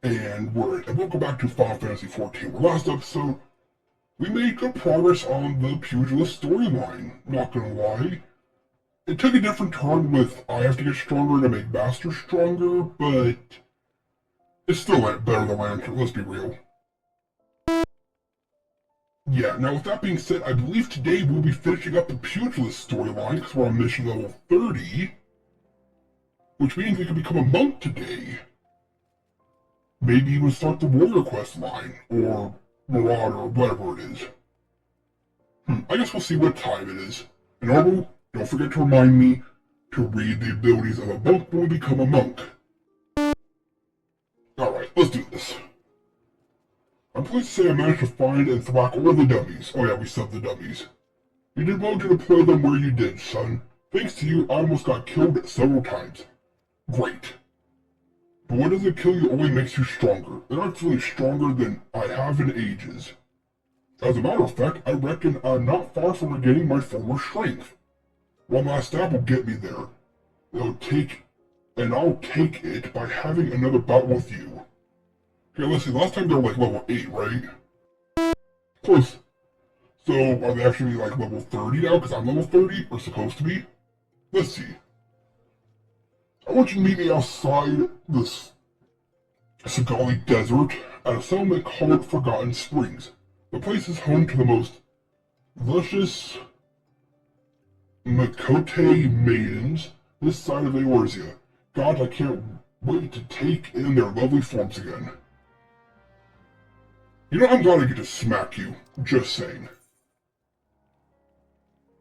And we'll go back to Final Fantasy XIV. Where last episode, we made good progress on the Pugilist storyline, not gonna lie. It took a different turn with I have to get stronger to make Master stronger, but it's still better than Lantern, let's be real. Yeah, now with that being said, I believe today we'll be finishing up the Pugilist storyline because we're on mission level 30, which means we can become a monk today. Maybe even start the Warrior Quest line, or Marauder, or whatever it is. I guess we'll see what time it is. And Orbo, don't forget to remind me to read the abilities of a monk when we become a monk. Alright, let's do this. I'm pleased to say I managed to find and thwack all the dummies. Oh yeah, we subbed the dummies. You did well to deploy them where you did, son. Thanks to you, I almost got killed several times. Great. But what doesn't kill you only makes you stronger, and I'm feeling stronger than I have in ages. As a matter of fact, I reckon I'm not far from regaining my former strength. One last stab will get me there. I'll take it by having another bout with you. Okay, let's see, last time they were like level 8, right? Close. So, are they actually like level 30 now, because I'm level 30, or supposed to be? Let's see. I want you to meet me outside this Sagali desert at a settlement called Forgotten Springs. The place is home to the most luscious Makote maidens this side of Eorzea. God, I can't wait to take in their lovely forms again. You know, I'm glad I get to smack you. Just saying.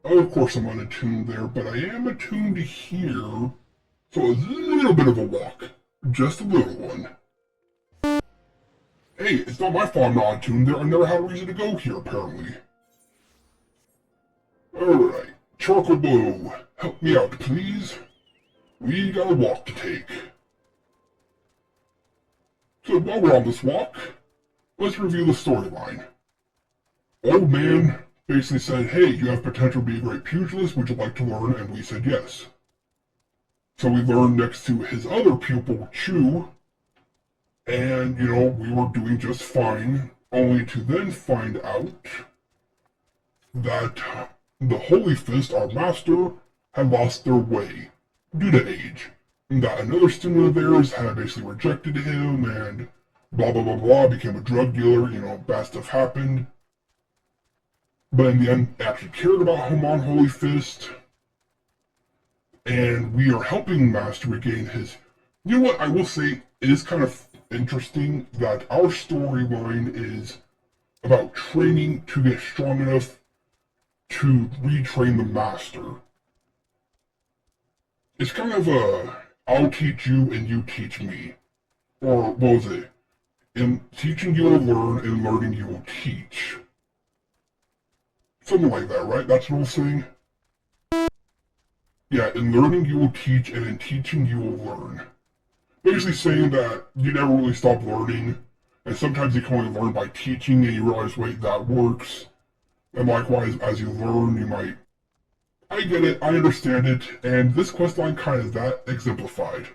Oh, of course I'm unattuned there, but I am attuned to here. So a little bit of a walk. Just a little one. Hey, it's not my fault I'm not attuned there. I never had a reason to go here, apparently. Alright. Charcoal Bow, help me out, please. We got a walk to take. So while we're on this walk, let's review the storyline. Old man basically said, hey, you have potential to be a great pugilist, would you like to learn? And we said yes. So we learned next to his other pupil, Chu, and, you know, we were doing just fine, only to then find out that the Holy Fist, our master, had lost their way due to age. And that another student of theirs had basically rejected him, and blah blah blah blah, became a drug dealer, you know, bad stuff happened. But in the end, actually cared about him on Holy Fist. And we are helping Master regain his... You know what, I will say, it is kind of interesting that our storyline is about training to get strong enough to retrain the Master. It's kind of a, I'll teach you and you teach me. Or, what was it? In teaching you will learn, and learning you will teach. Something like that, right? That's what I'm saying? Yeah, in learning you will teach, and in teaching you will learn. Basically saying that you never really stop learning, and sometimes you can only learn by teaching, and you realize, wait, that works. And likewise, as you learn, you might... I get it, I understand it, and this questline kind of is that exemplified.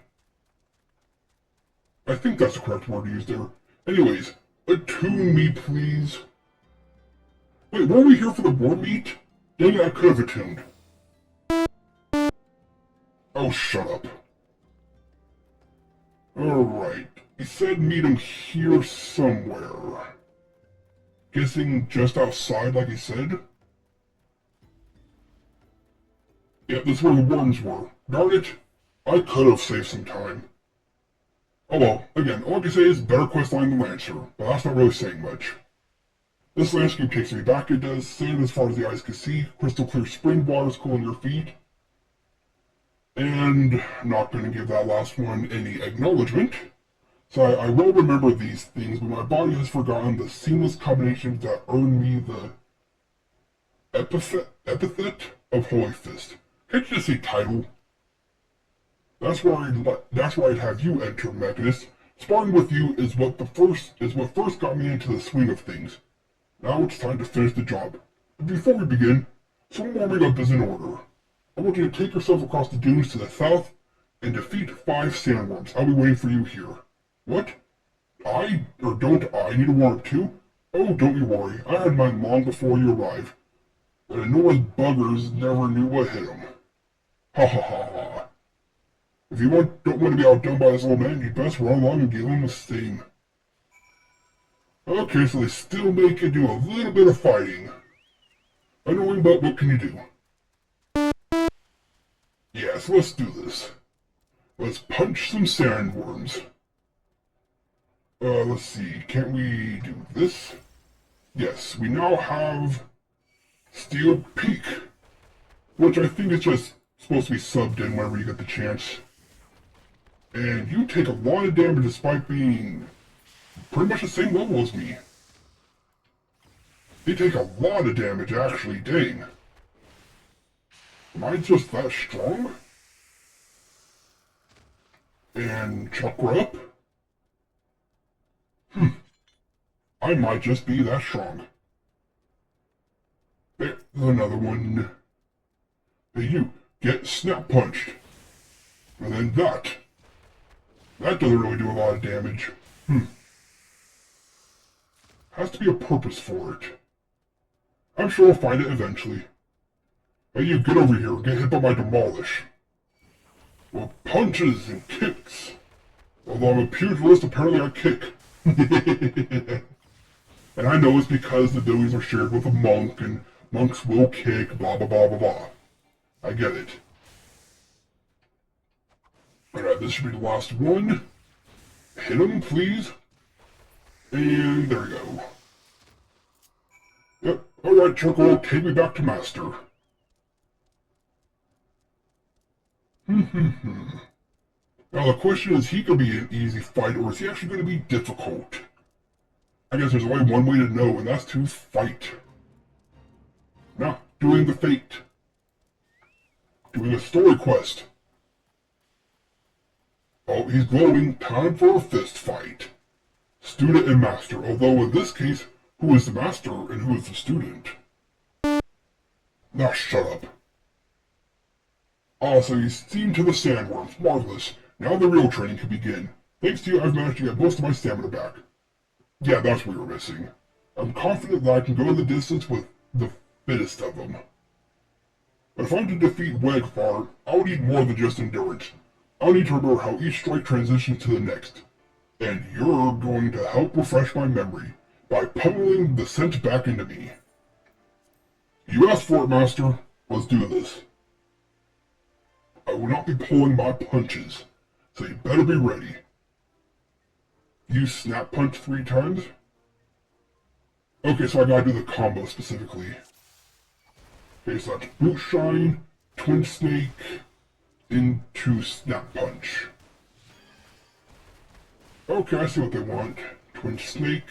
I think that's the correct word to use there. Anyways, attune me, please. Wait, weren't we here for the war meet? Dang it, I could have attuned. Oh, shut up. Alright, he said meet him here somewhere. Guessing just outside, like he said? Yeah, this is where the worms were. Darn it, I could have saved some time. Oh well, again, all I can say is better questline than Lancer, but that's not really saying much. This landscape takes me back, it does. Sand as far as the eyes can see, crystal clear spring waters cooling your feet. And not going to give that last one any acknowledgement. So I will remember these things, but my body has forgotten the seamless combinations that earned me the epithet of Holy Fist. Can't you just say title? That's where I'd have you enter, Mechanist. Sparring with you is what first got me into the swing of things. Now it's time to finish the job. But before we begin, some warming up is in order. I want you to take yourself across the dunes to the south and defeat 5 sandworms. I'll be waiting for you here. What? don't I need a warm-up too? Oh, don't you worry, I had mine long before you arrived. And Noah's buggers never knew what hit him. Ha ha ha ha. If you don't want to be outdone by this old man, you'd best run along and give him the same. Okay, so they still make you do a little bit of fighting. Annoying, but what can you do? Yes, let's do this. Let's punch some sandworms. Let's see, can't we do this? Yes, we now have Steel Peak, which I think is just supposed to be subbed in whenever you get the chance. And you take a lot of damage despite being pretty much the same level as me. They take a lot of damage, actually, dang. Am I just that strong? And chakra up? I might just be that strong. There's another one. Hey, you, get snap punched. And then that. That doesn't really do a lot of damage. Has to be a purpose for it. I'm sure I'll find it eventually. Hey, you, get over here and get hit by my demolish. Well, punches and kicks. Although I'm a pugilist, apparently I kick. And I know it's because the abilities are shared with a monk, and monks will kick, blah blah blah blah blah. I get it. Alright, this should be the last one. Hit him, please. And there we go. Yep, alright, Chuckle, take me back to Master. Now the question is, he could be an easy fight, or is he actually going to be difficult? I guess there's only one way to know, and that's to fight. Now, doing the fate. Doing a story quest. Oh, he's glowing. Time for a fist fight. Student and master, although in this case, who is the master and who is the student? Now shut up. Ah, so you steam to the sandworms. Marvelous. Now the real training can begin. Thanks to you, I've managed to get most of my stamina back. Yeah, that's what you're missing. I'm confident that I can go the distance with the fittest of them. But if I'm to defeat Wegfar, I'll need more than just endurance. I'll need to remember how each strike transitions to the next. And you're going to help refresh my memory by pummeling the scent back into me. You asked for it, Master. Let's do this. I will not be pulling my punches, so you better be ready. You snap punch 3 times? Okay, so I gotta do the combo specifically. Okay, so that's Boot Shine, Twin Snake, into Snap Punch. Okay, I see what they want. Twin Snake,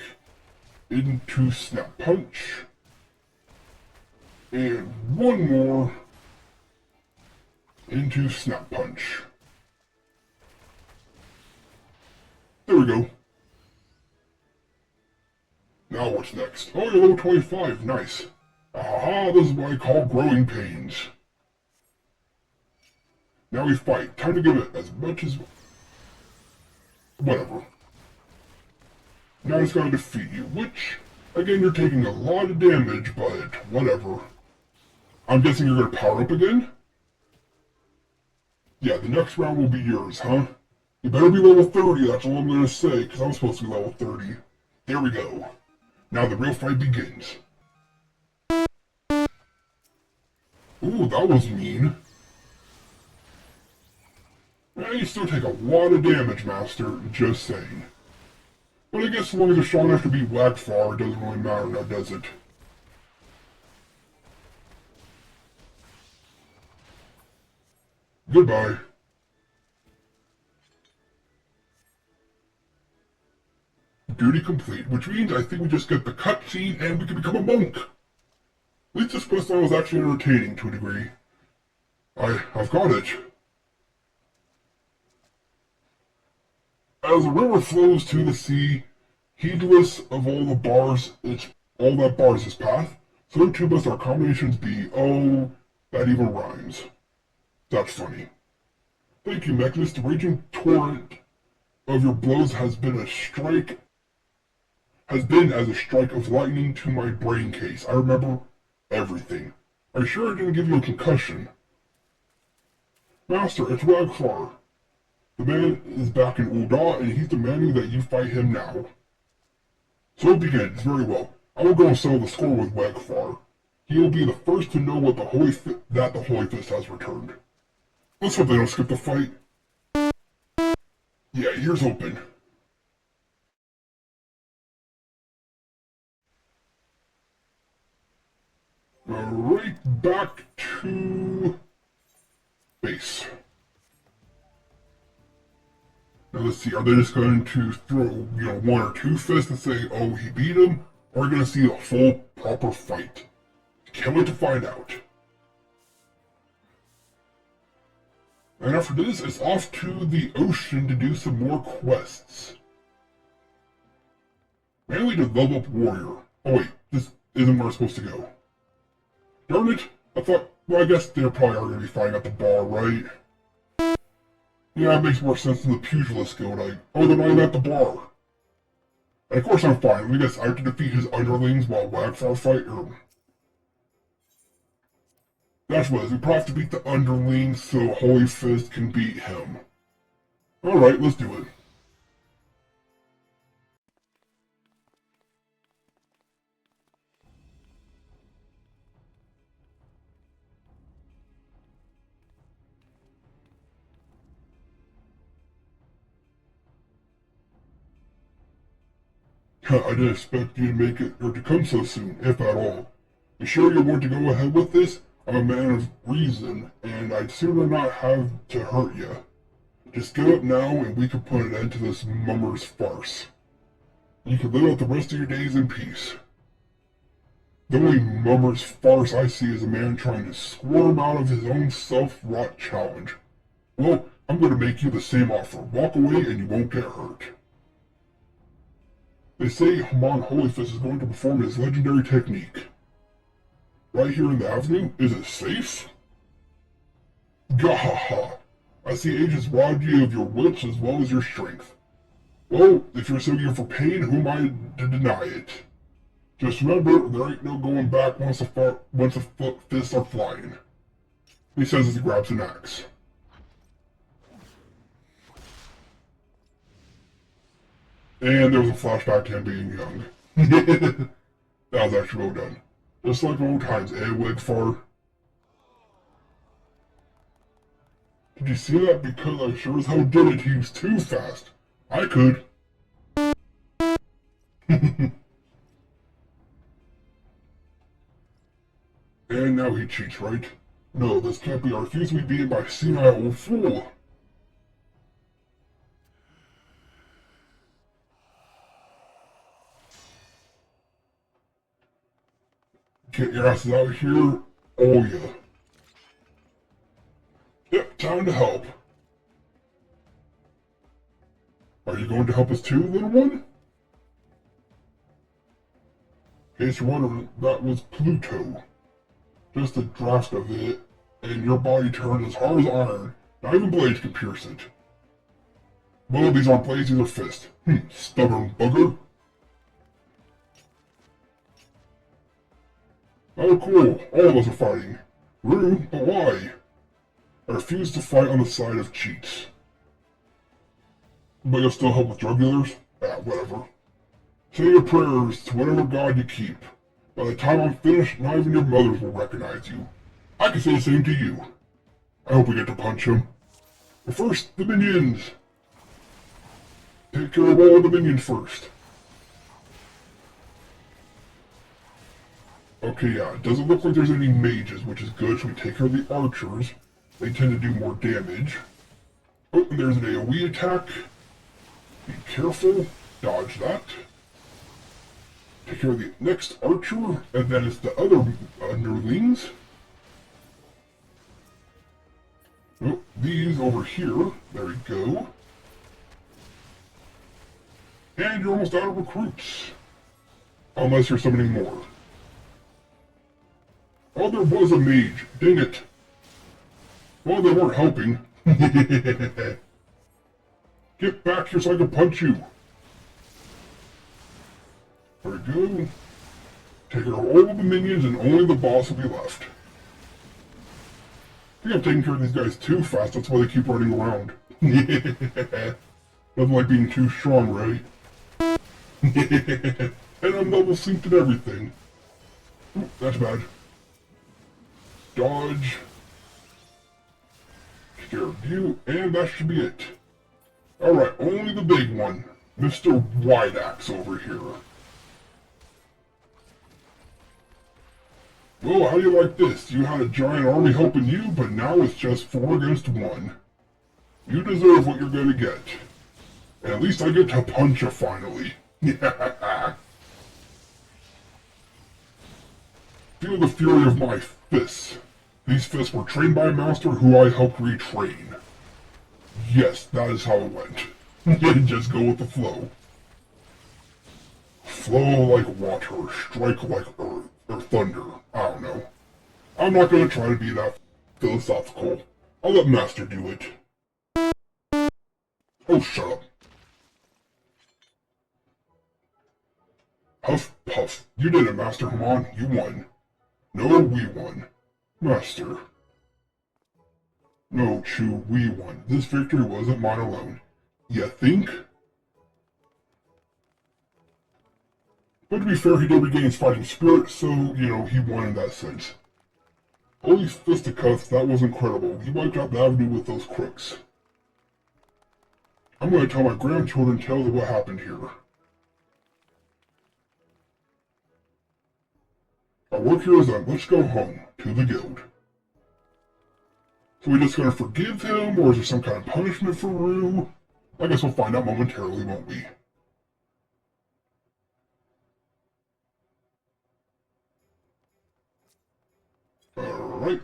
into Snap Punch. And one more, into Snap Punch. There we go. Now what's next? Oh, you're level 25, nice. Aha, this is what I call growing pains. Now we fight. Time to give it as much as... whatever. Now it's gotta defeat you, which, again, you're taking a lot of damage, but whatever. I'm guessing you're gonna power up again? Yeah, the next round will be yours, huh? You better be level 30, that's all I'm gonna say, because I'm supposed to be level 30. There we go. Now the real fight begins. Ooh, that was mean. You still take a lot of damage, Master, just saying. But I guess as long as you're strong enough to beat Wagfar, it doesn't really matter now, does it? Goodbye. Duty complete, which means I think we just get the cutscene and we can become a monk. At least this quest line was actually entertaining to a degree. I've got it. As the river flows to the sea, heedless of all that bars its path, so too must our combinations be. Oh, that even rhymes. That's funny. Thank you, Mechanist. The raging torrent of your blows has been as a strike of lightning to my brain case. I remember everything. Are you sure I didn't give you a concussion? Master, it's Wagfar. The man is back in Ul'dah, and he's demanding that you fight him now. So it begins. Very well. I will go and settle the score with Wagfar. He will be the first to know what the Holy Fist has returned. Let's hope they don't skip the fight. Yeah, ears open. Right back to base. Now let's see, are they just going to throw, one or two fists and say, oh, he beat him? Or are we going to see a full, proper fight? Can't wait to find out. And after this, it's off to the ocean to do some more quests. Mainly to level up warrior. Oh wait, this isn't where it's supposed to go. Darn it! I guess they probably are going to be fighting at the bar, right? Yeah, it makes more sense than the pugilist guild. Oh, they're not even at the bar. And of course I'm fine. I guess I have to defeat his underlings while Wagfar fight. That's what it is. We probably have to beat the underlings so Holy Fist can beat him. Alright, let's do it. I didn't expect you to make it or to come so soon, if at all. You sure you want to go ahead with this? I'm a man of reason, and I'd sooner not have to hurt you. Just get up now and we can put an end to this mummer's farce. You can live out the rest of your days in peace. The only mummer's farce I see is a man trying to squirm out of his own self-wrought challenge. Well, I'm going to make you the same offer. Walk away and you won't get hurt. They say Haman Holyfist is going to perform his legendary technique. Right here in the avenue? Is it safe? Gahaha! I see age has robbed you of your wits as well as your strength. Well, if you're so eager for pain, who am I to deny it? Just remember, there ain't no going back once the fists are flying. He says as he grabs an axe. And there was a flashback to him being young. That was actually well done. Just like old times, Wagfar? Did you see that? Because I sure as hell did it. He was too fast. I could. And now he cheats, right? No, this can't be. I refuse to be beaten by a senile old fool. Get your asses out of here. Oh yeah. Yep, time to help. Are you going to help us too, little one? In case you're wondering, that was Pluto. Just a draft of it, and your body turns as hard as iron. Not even blades can pierce it. Well, these aren't blades, these are fists. Stubborn bugger. Oh cool, all of us are fighting. Rude, but why? I refuse to fight on the side of cheats. But you'll still help with drug dealers? Whatever. Say your prayers to whatever god you keep. By the time I'm finished, not even your mothers will recognize you. I can say the same to you. I hope we get to punch him. But first, the minions! Take care of all the minions first. Okay, yeah, it doesn't look like there's any mages, which is good, so we take care of the archers. They tend to do more damage. Oh, and there's an AoE attack. Be careful. Dodge that. Take care of the next archer, and then it's the other underlings. Oh, these over here. There we go. And you're almost out of recruits. Unless you're summoning more. Oh, there was a mage. Dang it. Well, they weren't helping. Get back here so I can punch you. There we go. Take care of all of the minions and only the boss will be left. I think I'm taking care of these guys too fast, that's why they keep running around. Nothing like being too strong, right? And I'm level synced and everything. Ooh, that's bad. Dodge. Take care of you, and that should be it. Alright, only the big one. Mr. Wide Axe over here. Well, how do you like this? You had a giant army helping you, but now it's just 4 against 1. You deserve what you're gonna get. And at least I get to punch you finally. Feel the fury of my fists. These fists were trained by a master who I helped retrain. Yes, that is how it went. Just go with the flow. Flow like water, strike like earth, or thunder. I don't know. I'm not gonna try to be that philosophical. I'll let Master do it. Oh, shut up. Huff, puff. You did it, Master. Come on, you won. No, we won. Master. No, Chew, we won. This victory wasn't mine alone. You think? But to be fair, he did regain his fighting spirit, so, he won in that sense. Holy fisticuffs, that was incredible. He wiped out the avenue with those crooks. I'm going to tell my grandchildren tales of what happened here. Our work here is done. Let's go home, to the guild. So we just going to forgive him, or is there some kind of punishment for Rue? I guess we'll find out momentarily, won't we? Alright.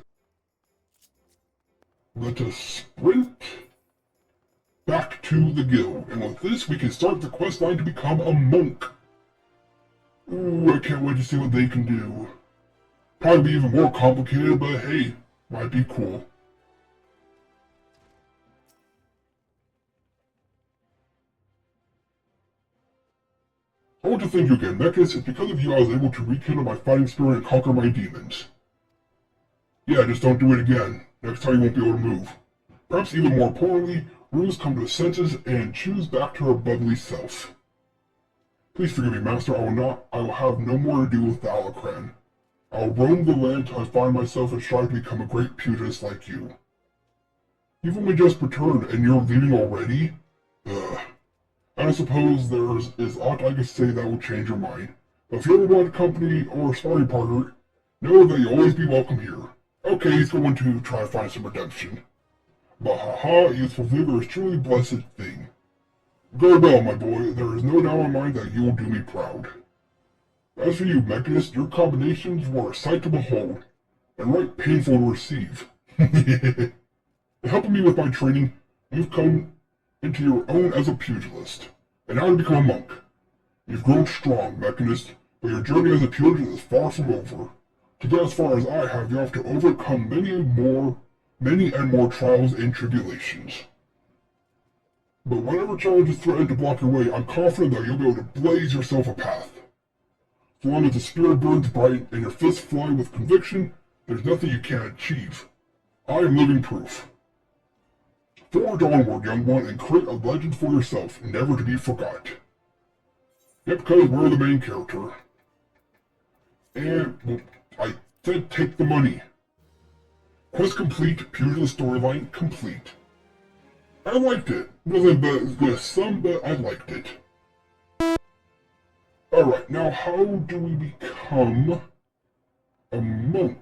Let us sprint back to the guild. And with this, we can start the quest line to become a monk. Ooh, I can't wait to see what they can do. Probably be even more complicated, but hey, might be cool. I want to thank you again, Mechas. It's because of you I was able to rekindle my fighting spirit and conquer my demons. Yeah, just don't do it again. Next time you won't be able to move. Perhaps even more importantly, Rue's come to her senses and choose back to her bubbly self. Please forgive me, Master. I will have no more to do with the Alacran. I'll roam the land till I find myself and strive to become a great pugilist like you. You've only just returned and you're leaving already? Ugh. I suppose there is aught I can say that will change your mind. But if you ever want company or a sparring partner, know that you'll always be welcome here. Okay, he's going to try to find some redemption. But haha, youthful vigor is truly a blessed thing. Very well, my boy. There is no doubt in my mind that you will do me proud. As for you, Mechanist, your combinations were a sight to behold, and right painful to receive. In helping me with my training, you've come into your own as a pugilist, and now to become a monk. You've grown strong, Mechanist, but your journey as a pugilist is far from over. To get as far as I have, you have to overcome many and more trials and tribulations. But whatever challenges threaten to block your way, I'm confident that you'll be able to blaze yourself a path. So long as the spirit burns bright and your fists fly with conviction, there's nothing you can't achieve. I am living proof. Forge onward, young one, and create a legend for yourself, never to be forgot. Yep, because we're the main character. And, well, I said take the money. Quest complete, pugilist storyline complete. I liked it. Wasn't as good as some, but I liked it. Alright, now how do we become a monk?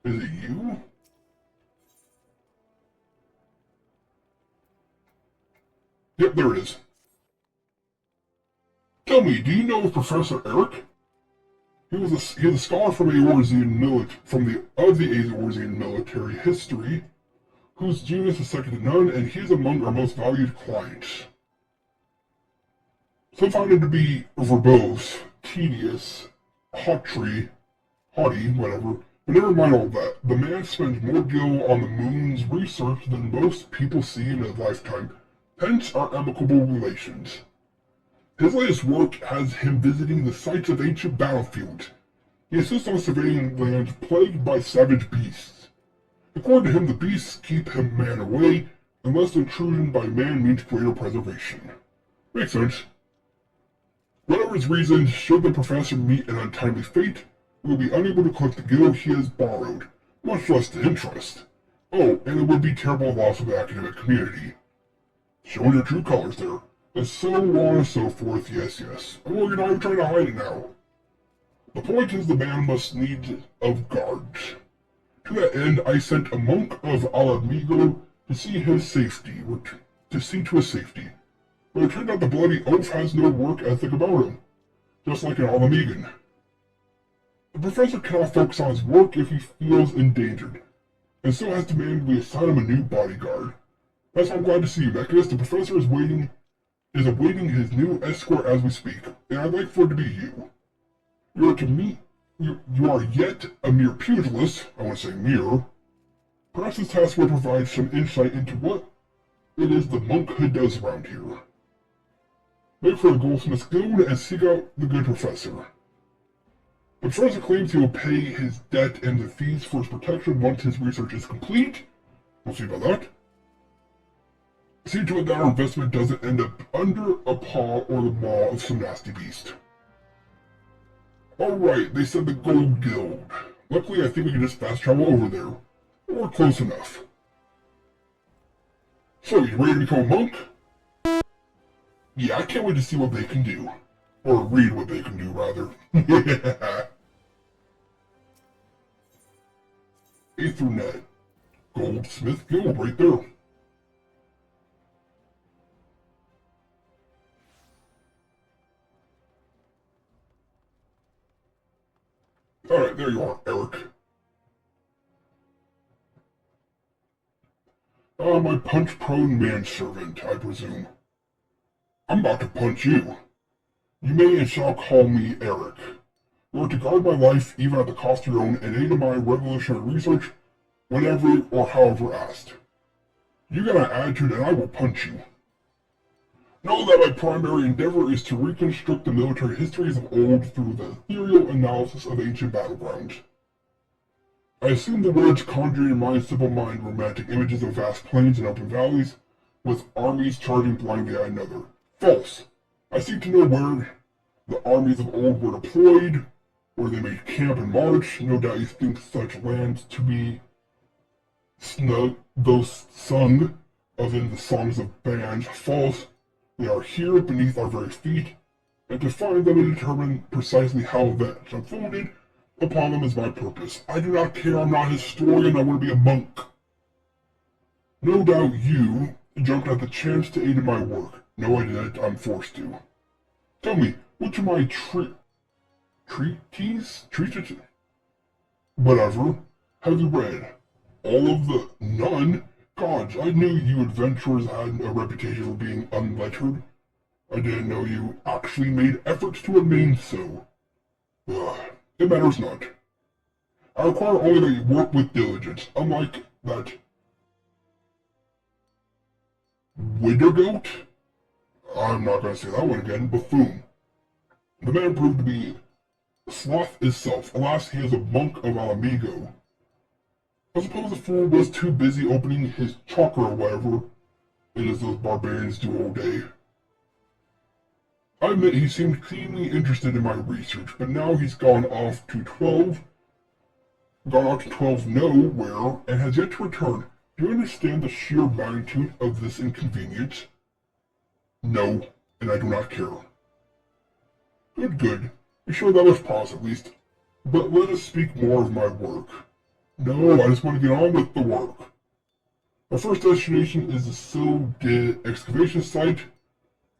Is it you? Yep, there it is. Tell me, do you know Professor Eric? He was a scholar from the Eorzean military history, whose genius is second to none, and he is among our most valued clients. Some found him to be verbose, tedious, haughty, whatever, But never mind all that. The man spends more gil on the moon's research than most people see in a lifetime, hence our amicable relations. His latest work has him visiting the sites of ancient battlefields. He insists on surveying lands plagued by savage beasts. According to him, the beasts keep him man away, unless intrusion by man means greater preservation. Makes sense. Whatever his reasons, should the professor meet an untimely fate, he will be unable to collect the gil he has borrowed, much less the interest. Oh, and it would be terrible loss of the academic community. Showing your true colors there, and so on and so forth, yes. Oh, you're not even trying to hide it now. The point is the man must need of guards. To that end, I sent a monk of Alamigo to see to his safety, but it turned out the bloody oaf has no work ethic about him, just like an Alamigan. The professor cannot focus on his work if he feels endangered, and so has demanded we assign him a new bodyguard. That's why I'm glad to see you, Mechanist. The professor is awaiting his new escort as we speak, and I'd like for it to be you. You are yet a mere pugilist, I want to say mere. Perhaps this task will provide some insight into what it is the monkhood does around here. Make for the goldsmith's guild and seek out the good professor. The professor claims he will pay his debt and the fees for his protection once his research is complete. We'll see about that. See to it that our investment doesn't end up under a paw or the maw of some nasty beast. Alright, they said the Gold Guild. Luckily, I think we can just fast travel over there. We're close enough. So, you ready to become a monk? Yeah, I can't wait to see what they can do. Or read what they can do, rather. Ethernet. Goldsmith Guild right there. Alright, there you are, Eric. My punch-prone manservant, I presume. I'm about to punch you. You may and shall call me Eric. You are to guard my life even at the cost of your own and aid in my revolutionary research whenever or however asked. You got an attitude and I will punch you. Know that my primary endeavor is to reconstruct the military histories of old through the ethereal analysis of ancient battlegrounds. I assume the words conjure in my simple mind romantic images of vast plains and open valleys, with armies charging blindly at another. False. I seek to know where the armies of old were deployed, where they made camp and march. No doubt you think such lands to be snug, those sung of in the songs of bands. False. They are here beneath our very feet, and to find them and determine precisely how events unfolded upon them is my purpose. I do not care, I'm not a historian, I want to be a monk. No doubt you jumped at the chance to aid in my work. No, I didn't, I'm forced to. Tell me, which of my treatises? Whatever, have you read? All of the... None? Gods, I knew you adventurers had a reputation for being unlettered. I didn't know you actually made efforts to remain so. It matters not. I require only that you work with diligence, unlike that Widergoat? I'm not going to say that one again, buffoon. The man proved to be sloth itself. Alas, he is a monk of Alamigo. I suppose the fool was too busy opening his chakra or whatever it is those barbarians do all day. I admit he seemed keenly interested in my research, but now he's gone off to 12 nowhere, and has yet to return. Do you understand the sheer magnitude of this inconvenience? No, and I do not care. Good. Be sure that was pause at least. But let us speak more of my work. No, I just want to get on with the work. Our first destination is the Sill excavation site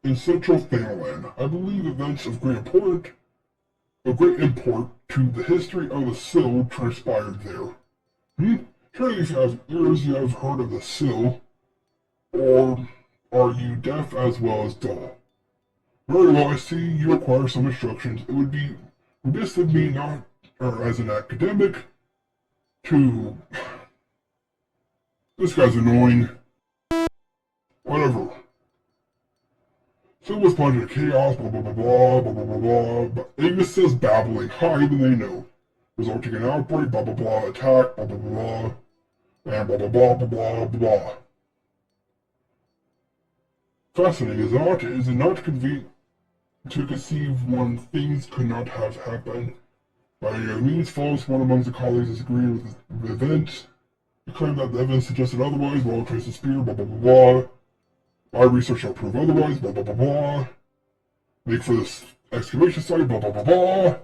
in central Thanalan. I believe events of great import to the history of the Sill transpired there. Surely if you have ears, you have heard of the Sill. Or are you deaf as well as dull? Very well, I see you require some instructions. It would be remiss of me not, or as an academic, to... This guy's annoying. Whatever. So was plunged into chaos, blah blah blah blah blah blah blah blah. But Ignis says babbling, even they know. Resulting in outbreak, blah blah blah, attack, blah blah blah, and blah blah blah blah blah blah. Fascinating, is it not convenient to conceive when things could not have happened? By any means, false, one among the colleagues disagreed with the event. He claimed that the evidence suggested otherwise, while traced the spear, blah blah blah blah. My research shall prove otherwise, blah blah blah blah. Make for this excavation site, blah blah blah blah.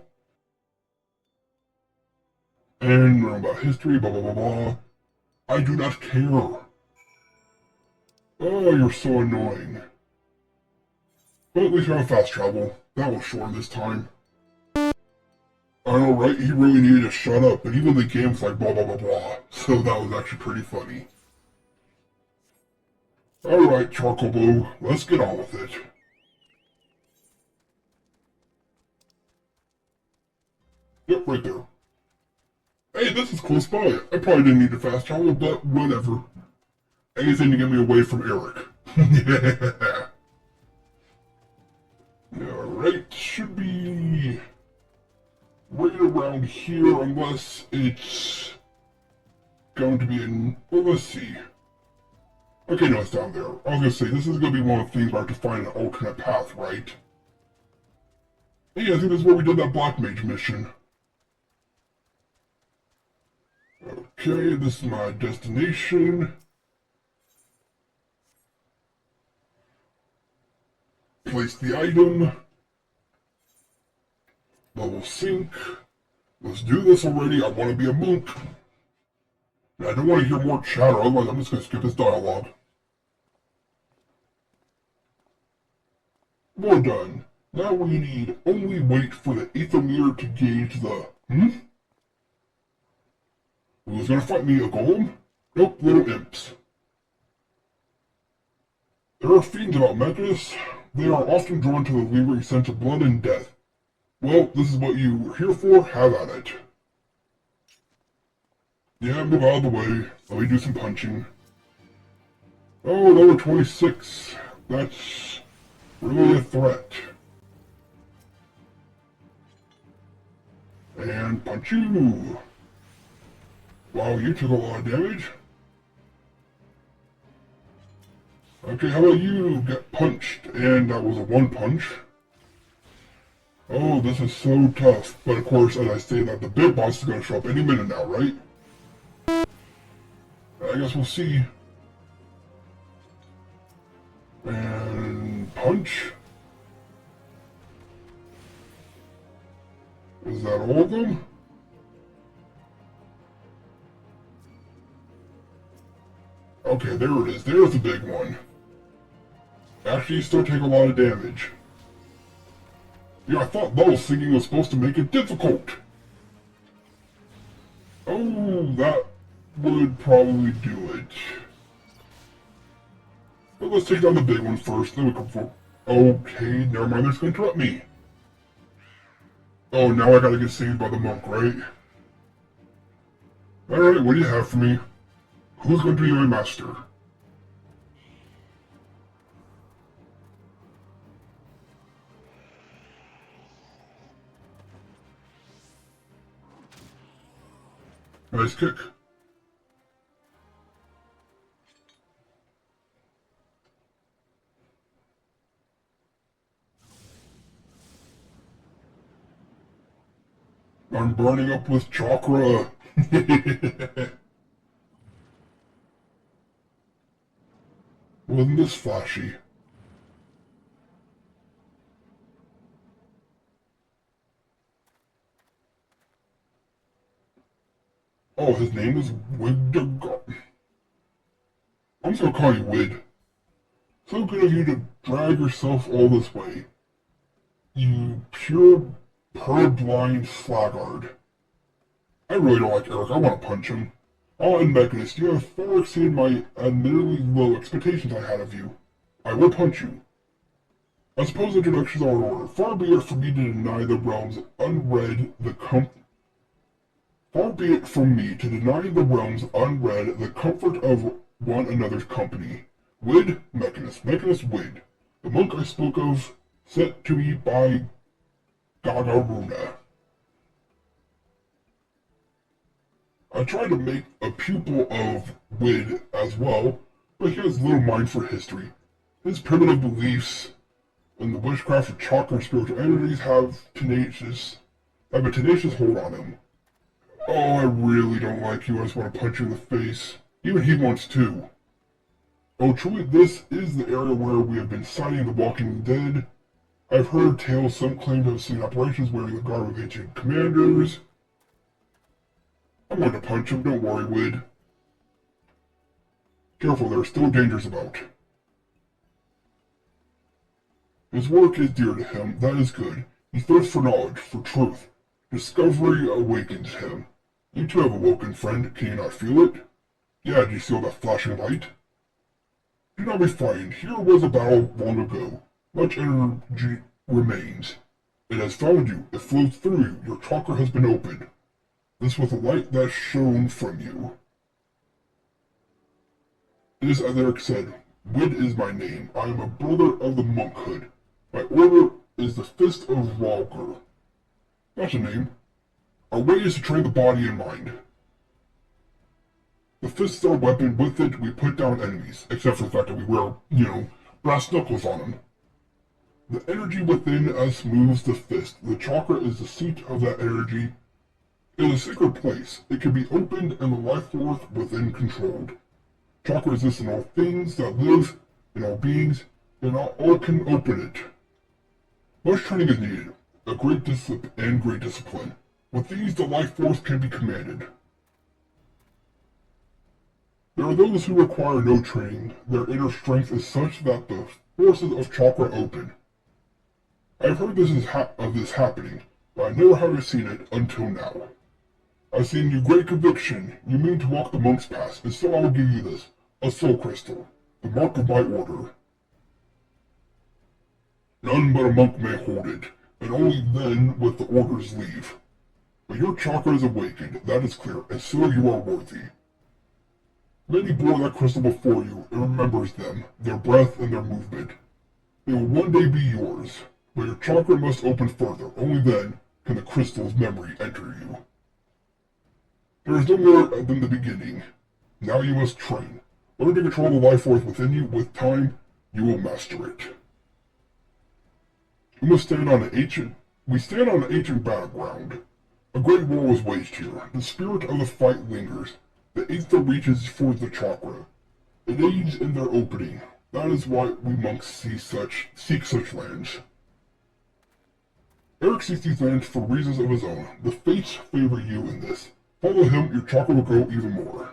And learn about history, blah blah blah blah. I do not care. Oh, you're so annoying. But at least you have fast travel. That will shorten this time. I know, right? He really needed to shut up, but even the game's like blah blah blah blah. So that was actually pretty funny. Alright, Charcoal Blue, let's get on with it. Yep, right there. Hey, this is close by. I probably didn't need to fast travel, but whatever. Anything to get me away from Eric. Yeah. Alright, should be right around here, unless it's going to be in... Well, let's see. Okay, no, it's down there. I was gonna say, this is gonna be one of the things where I have to find an alternate path, right? Hey, I think this is where we did that Black Mage mission. Okay, this is my destination. Place the item. Level sync. Let's do this already. I want to be a monk. I don't want to hear more chatter, otherwise I'm just going to skip his dialogue. We're done. Now we need only wait for the Aethermeter to gauge the... Who's gonna fight me, a golem? Nope, little imps. There are fiends about mechas. They are often drawn to the lingering sense of blood and death. Well, this is what you were here for, have at it. Yeah, move out of the way. Let me do some punching. Oh, level 26. That's really a threat. And punch you. Wow, you took a lot of damage. Okay, how about you get punched? And that was a one punch. Oh, this is so tough. But of course, as I say that, the big boss is going to show up any minute now, right? I guess we'll see. And punch. Is that all of them? Okay, there it is. There's the big one. Actually, you still take a lot of damage. Yeah, I thought level singing was supposed to make it difficult. Oh, that would probably do it. But let's take down the big one first, then we can for... Okay, never mind, they're just gonna interrupt me. Oh, now I gotta get saved by the monk, right? Alright, what do you have for me? Who's going to be my master? Nice kick. I'm burning up with chakra. Wasn't this flashy? Oh, his name is Wigdagar. I'm just gonna call you Wid. So good of you to drag yourself all this way. You pure, purblind slaggard. I really don't like Eric. I want to punch him. Oh, and Mechanist, you have far exceeded my admittedly low expectations I had of you. I will punch you. I suppose introductions are in order. Far be it for me to deny the realms unread the Far be it from me to deny the realms unread the comfort of one another's company. Wid, Mechanist Wid, the monk I spoke of, sent to me by Gagaruna. I tried to make a pupil of Wid as well, but he has little mind for history. His primitive beliefs in the witchcraft of chakra and spiritual energies have a tenacious hold on him. Oh, I really don't like you. I just want to punch you in the face. Even he wants to. Oh, truly, this is the area where we have been sighting the Walking Dead. I've heard tales, some claim to have seen operations wearing the garb of ancient commanders. I'm going to punch him, don't worry, Wid. Careful, there are still dangers about. His work is dear to him, that is good. He thirsts for knowledge, for truth. Discovery awakens him. You too have awoken, friend, can you not feel it? Yeah, do you see all that flashing light? Do not be frightened, here was a battle long ago. Much energy remains. It has found you, it flows through you, your chakra has been opened. This was the light that shone from you. It is as Eric said, Wid is my name. I am a brother of the monkhood. My order is the Fist of Walker. That's a name. Our way is to train the body and mind. The fist is our weapon. With it, we put down enemies, except for the fact that we wear, brass knuckles on them. The energy within us moves the fist. The chakra is the seat of that energy. It is a sacred place. It can be opened and the life force within controlled. Chakra exists in all things that live, in all beings, and all can open it. Much training is needed, great discipline. With these, the life force can be commanded. There are those who require no training. Their inner strength is such that the forces of chakra open. I've heard of this happening, but I never have seen it until now. I've seen you great conviction. You mean to walk the monk's path, and so I will give you this, a soul crystal, the mark of my order. None but a monk may hold it, and only then with the order's leave. But your chakra is awakened, that is clear, and so you are worthy. Many bore that crystal before you, it remembers them, their breath and their movement. They will one day be yours, but your chakra must open further, only then can the crystal's memory enter you. There is no more than the beginning. Now you must train. Learn to control the life force within you. With time, you will master it. We stand on an ancient battleground. A great war was waged here. The spirit of the fight lingers. The ether reaches for the chakra. It aids in their opening. That is why we monks seek such lands. Eric seeks these lands for reasons of his own. The fates favor you in this. Follow him, your chakra will grow even more.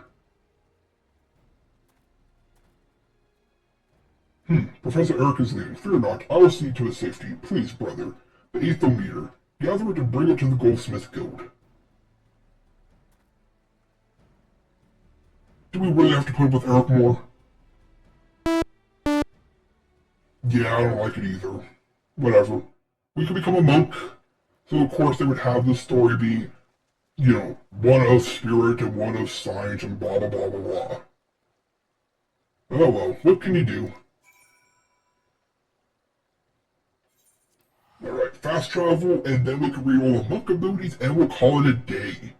Professor Eric is leaving. Fear not, I will see to his safety. Please, brother, the ethometer. Gather it and bring it to the Goldsmith Guild. Do we really have to put up with Eric more? Yeah, I don't like it either. Whatever. We could become a monk. So of course they would have this story be, one of spirit and one of science and blah blah blah blah blah. Oh well, what can you do? Alright, fast travel, and then we can reroll the monk abilities, and we'll call it a day.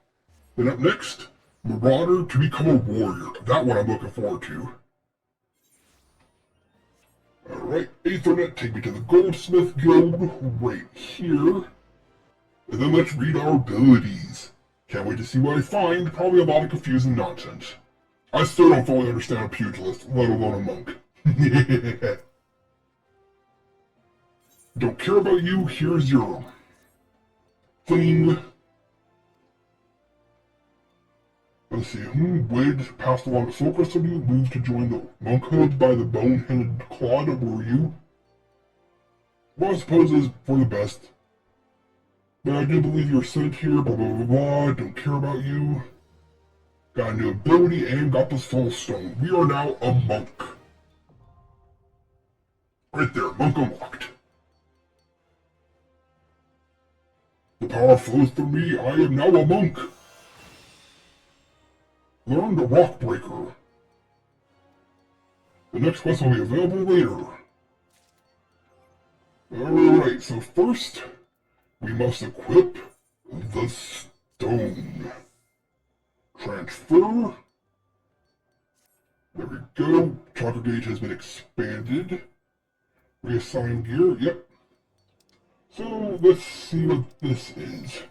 Then up next, Marauder to become a warrior. That one I'm looking forward to. Alright, Ethernet, take me to the Goldsmith Guild right here. And then let's read our abilities. Can't wait to see what I find. Probably a lot of confusing nonsense. I still don't fully understand a pugilist, let alone a monk. Don't care about you, here's your thing. Let's see, Wid passed along a soul crystal to you, moved to join the monkhood by the bone-headed clod, were you? Well, I suppose it is for the best. But I do believe you're sent here, blah blah blah blah, don't care about you. Got a new ability and got the soul stone. We are now a monk. Right there, monk unlocked. The power flows through me, I am now a monk. Learn the Rock Breaker. The next quest will be available later. Alright, so first, we must equip the stone. Transfer. There we go. Chakra gauge has been expanded. Reassign gear, yep. So, let's see what this is.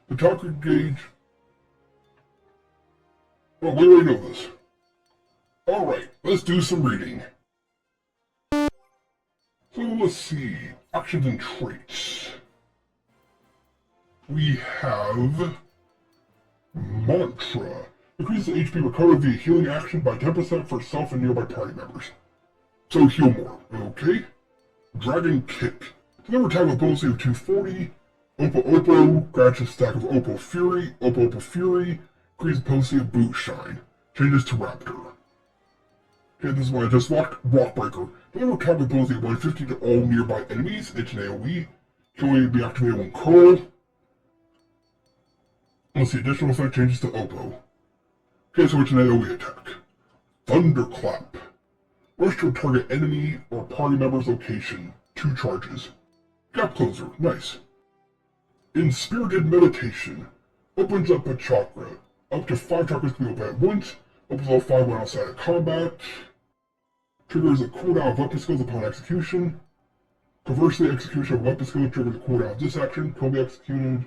The chakra gauge... Oh, we already know this. Alright, let's do some reading. So let's see. Actions and traits. We have... Mantra. Increases HP recovered via healing action by 10% for self and nearby party members. So heal more, okay? Dragon Kick. Deliver attack with bonus of 240. Oppo Oppo. Grants a stack of Oppo Fury. Oppo Oppo Fury. Increases potency of Boot Shine. Changes to Raptor. Okay, this is what I just locked. Rock Breaker. Deliver attack with bonus of 150 to all nearby enemies. It's an AoE. Can only be activated when curl. Let's see, additional effect changes to Oppo. Okay, so it's an AoE attack. Thunderclap. Rush to a target enemy or party member's location. 2 charges. Gap Closer. Nice. Inspirited Meditation. Opens up a chakra. Up to 5 chakras can be opened at once. Opens all 5 when outside of combat. Triggers a cooldown of weapon skills upon execution. Conversely, execution of weapon skills triggers a cooldown of this action. Can be executed.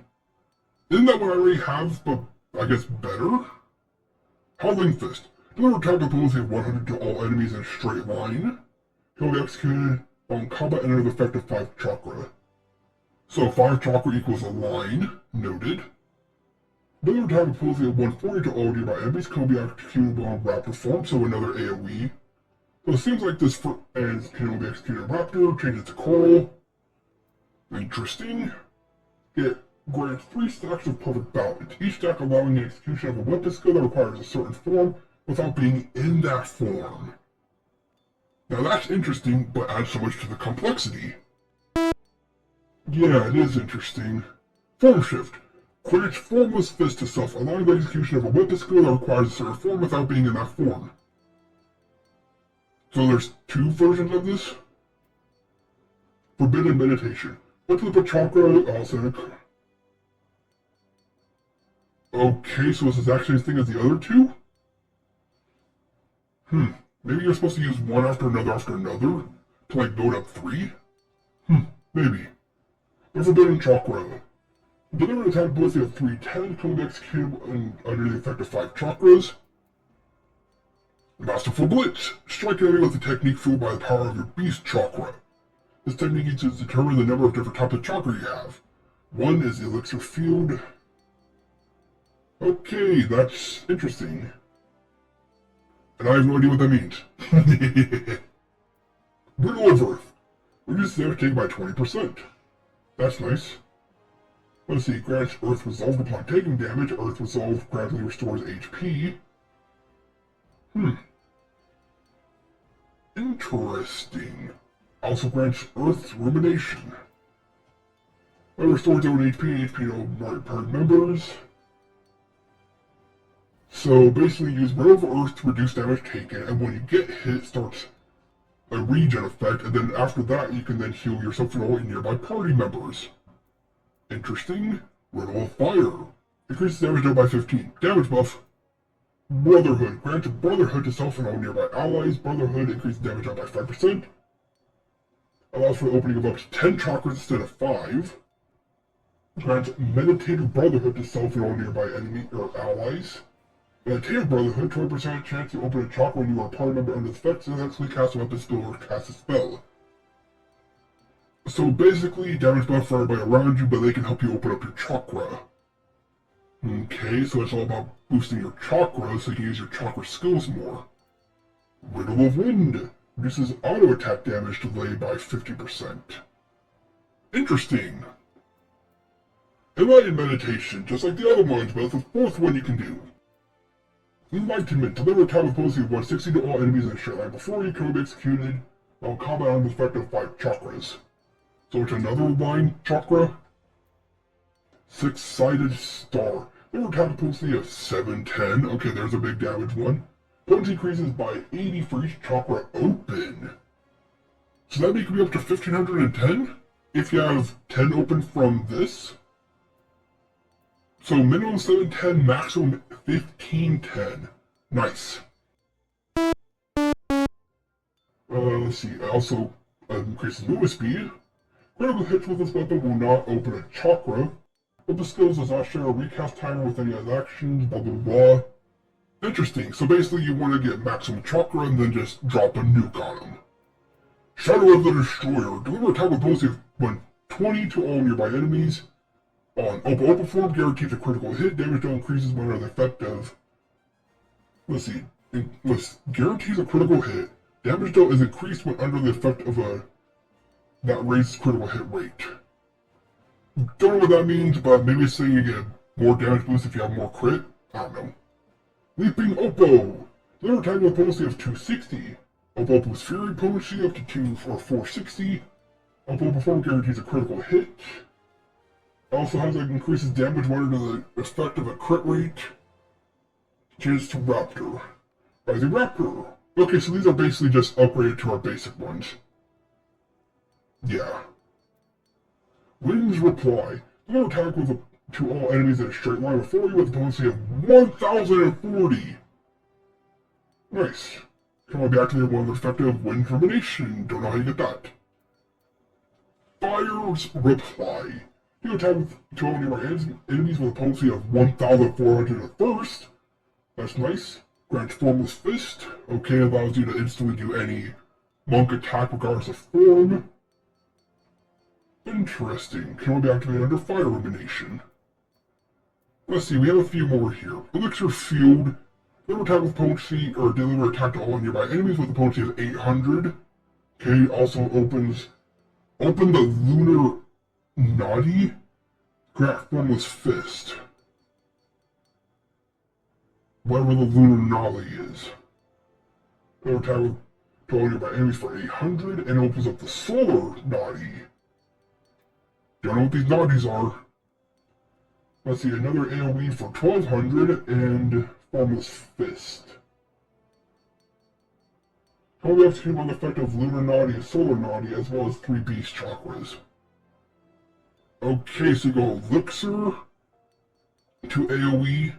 Isn't that what I already have, but I guess better? Howling Fist. Deliver attack with penalty of 100 to all enemies in a straight line. Can be executed on combat and under the effect of 5 chakra. So 5 chakra equals a line. Noted. Deliver attack with penalty of 140 to all nearby enemies. Can be executed on Raptor form, so another AoE. So it seems like this and can be executed on Raptor. Changes to Coral. Interesting. It grants 3 stacks of perfect balance, each stack allowing the execution of a weapon skill that requires a certain form without being in that form. Now that's interesting, but adds so much to the complexity. Yeah, it is interesting. Form Shift. Grants Formless Fist to self, allowing the execution of a weapon skill that requires a certain form without being in that form. So there's 2 versions of this? Forbidden Meditation. Open up a chakra, also... Okay, so it's the exact same thing as the other 2? Maybe you're supposed to use one after another to like build up 3? Maybe. The Forbidden Chakra. Deliver an attack ability of 310 can be executed under the effect of 5 chakras. Masterful Blitz. Strike an enemy with a technique fueled by the power of your Beast Chakra. This technique uses to determine the number of different types of chakra you have. 1 is Elixir Field. Okay, that's interesting. And I have no idea what that means. Brittle of Earth. Reduces damage taken by 20%. That's nice. Let's see, grants Earth Resolved upon taking damage. Earth Resolved gradually restores HP. Interesting. Also grants Earth Rumination. That restores own HP and HP to all party members. So basically use Brittle of Earth to reduce damage taken, and when you get hit, it starts a regen effect, and then after that you can then heal yourself and all nearby party members. Interesting. Riddle of Fire. Increases damage dealt by 15. Damage buff. Brotherhood. Grants Brotherhood to self and all nearby allies. Brotherhood increases damage dealt by 5%. Allows for the opening of up to 10 chakras instead of 5. Grants Meditative Brotherhood to self and all nearby enemy or allies. Meditative Brotherhood, 20% chance to open a chakra when you are a party member under the effect, successfully cast a weapon spell or cast a spell. So basically, damage buff for everybody around you, but they can help you open up your chakra. Okay, so it's all about boosting your chakra so you can use your chakra skills more. Riddle of Wind. Reduces auto attack damage delay by 50%. Interesting. Enlightened Meditation, just like the other ones, but it's the 4th one you can do. Enlightenment. Deliver a attack with potency of 160 to all enemies in a straight line before you can be executed while combat on the effect of 5 chakras. So it's another line chakra. 6-sided star. Lower attack potency of 710. Okay, there's a big damage one. Potency increases by 80 for each chakra open. So that make me up to 1510 if you have 10 open from this. So minimum 710, maximum 1510. Nice. Let's see. Also increases movement speed. Critical hits with this weapon will not open a chakra. But the skills does not share a recast timer with any other actions, blah blah blah. Interesting. So basically you want to get maximum chakra and then just drop a nuke on them. Shadow of the Destroyer. Deliver attack with potency of 120 to all nearby enemies. On open form, guarantees a critical hit. Damage dealt increases when under the effect of... Let's see. Guarantees a critical hit. Damage dealt is increased when under the effect of that raises critical hit rate. Don't know what that means, but maybe it's saying you get more damage boost if you have more crit. I don't know. Leaping Oppo. Deliver attack with potency of 260. Oppo's Fury potency up to 460. Oppo perform guarantees a critical hit. Also has increases damage when under the effect of a crit rate. Changes to Raptor. Rising Raptor. Okay, so these are basically just upgraded to our basic ones. Yeah. Wind's Reply. Deliver attack to all enemies in a straight line before you with a potency of 1040. Nice. Can I be activated one with effective wind termination? Don't know how you get that. Fire's Reply. You attack to all nearby enemies with a potency of 1400 at first. That's nice. Grants Formless Fist. Okay, allows you to instantly do any monk attack regardless of form. Interesting. Can only be activated under Fire Emanation. Let's see, we have a few more here. Elixir Field. Deliver attack with potency, or deliver attack to all nearby enemies with a potency of 800. Okay, also open the Lunar Naughty. Grant Formless Fist. Whatever the Lunar Naughty is. Deliver attack to all nearby enemies for 800, and opens up the Solar Naughty. Don't know what these naughties are. Let's see, another AoE for 1200 and Formless Fist. Only have to hit on the effect of Lunar Naughty and Solar Naughty, as well as 3 Beast Chakras. Okay, so you go Elixir to AoE,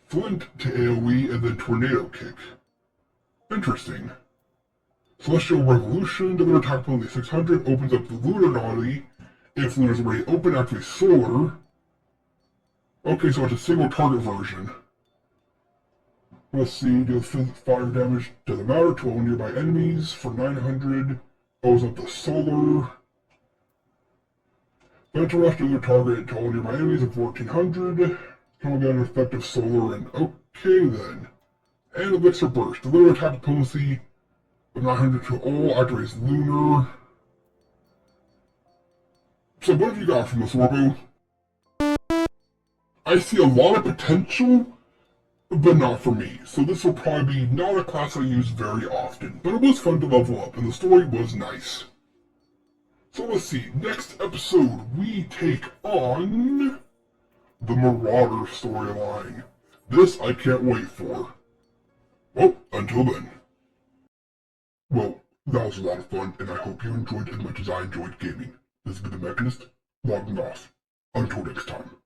Flint to AoE, and then Tornado Kick. Interesting. Celestial Revolution, deliver attack penalty 600, opens up the Lunar Naughty. If Lunar's already open, activate Solar. Okay, so it's a single target version. Let's see, deals fire damage to the matter to all nearby enemies for 900. Opens up the Solar. Mental Rush to their target to all nearby enemies of 1400. Can get an effective Solar, and okay then. And Elixir Burst, deliver attack potency of 900 to all, activates Lunar. So what have you got from this, Orbo? I see a lot of potential, but not for me. So this will probably be not a class I use very often, but it was fun to level up, and the story was nice. So let's see, next episode we take on the Marauder storyline. This I can't wait for. Well, until then. Well, that was a lot of fun, and I hope you enjoyed as much as I enjoyed gaming. This has been the Mechanist, logging off. Until next time.